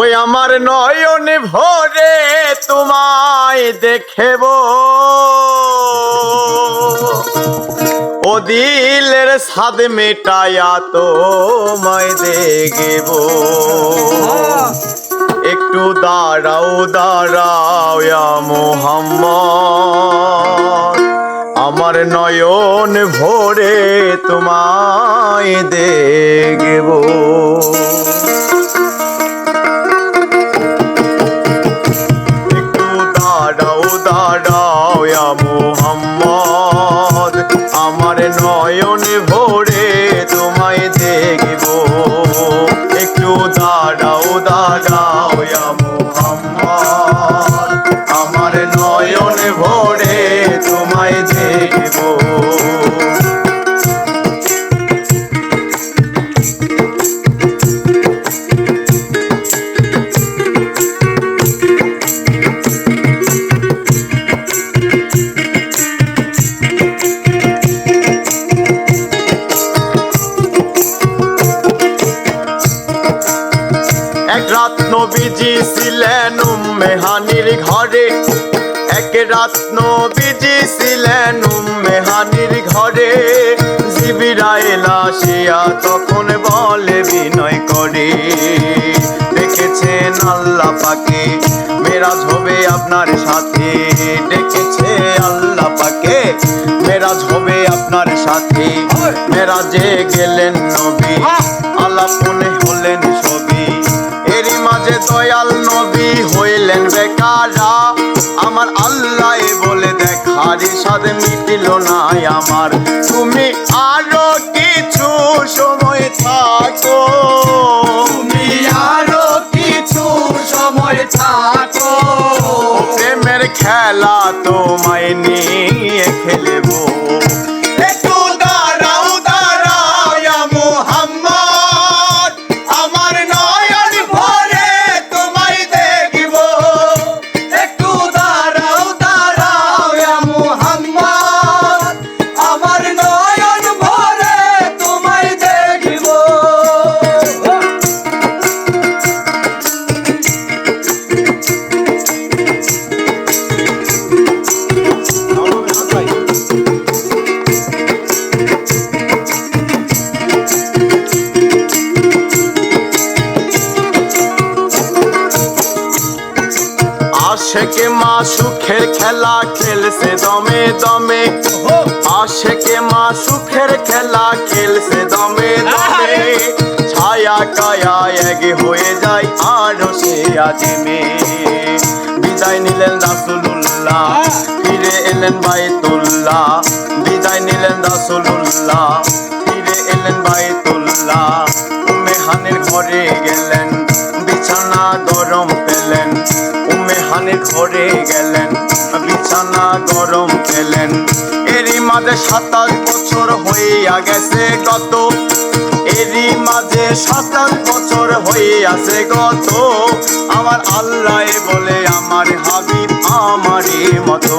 ওই আমার নয়ন ভরে তোমায় দেখব, ও দিলের স্বাদ মেটায়া তোমায় দেখব। একটু দাঁড়াও দাঁড়াও ইয়া মুহাম্মদ, আমার নয়ন ভরে তোমায় দেখব। একটু দাঁড়াও দাঁড়াও ইয়া মুহাম্মদ, আমার নয়ন ভরে তোমায় দেখব। একটু দাঁড়াও দাঁড়াও ইয়া মুহাম্মদ, আমার নয়ন ভরে তোমায় দেখব। এক রাত নবীজি ছিলেন উম্মে হানির ঘরে, এক রাত নবীজি ছিলেন উম্মে হানির ঘরে। জিবরাইল আসিয়া তখন বলে বিনয় করে, দেখেছেন আল্লাহ পাকে মেরাজ হবে আপনার সাথে। ডেকেছে আল্লাহ পাকে মেরাজ হবে আপনার সাথে। মেরাজে গেলেন নবী, আলাপনে হলেন ছবি। এরই মাঝে দয়াল নবী হইলেন বেকারা, আমার আল্লাহ বলে দেখার স্বাদ মিটিল না আমার। তুমি আরো কিছু সময় থাকো, তুমি আরো কিছু সময় থাকো, প্রেমের খেলা তোমায় নিয়ে খেলবো। একটু দাঁড়াও দাঁড়াও ইয়া মুহাম্মদ, আমার নয়ন ভরে তোমায় দেখব। একটু দাঁড়াও দাঁড়াও ইয়া মুহাম্মদ, আমার নয়ন ভরে তোমায় দেখব। আশেকে মা সুখের খেলা খেলছে দমে দমে, আশেকে মা সুখের খেলা খেলছে দমে দমে। ছায়া কায়া এক হয়ে যায় আরো সে আজিমে। বিদায় নিলেন রাসূলুল্লাহ, ফিরে এলেন বাইতুল্লাহ। বিদায় নিলেন রাসূলুল্লাহ, ফিরে এলেন বাইতুল্লাহ। উম্মে হানির ঘরে গেলেন, বিছানা গরম পেলেন। উম্মে হানির ঘরে গেলেন, বিছানা গরম পেলেন। এরই মাঝে 27 বছর হইয়া গেছে গত, এরই মাঝে 27 বছর হইয়াছে গত। আমার আল্লাহ বলে আমার হাবিব আমারই মতো।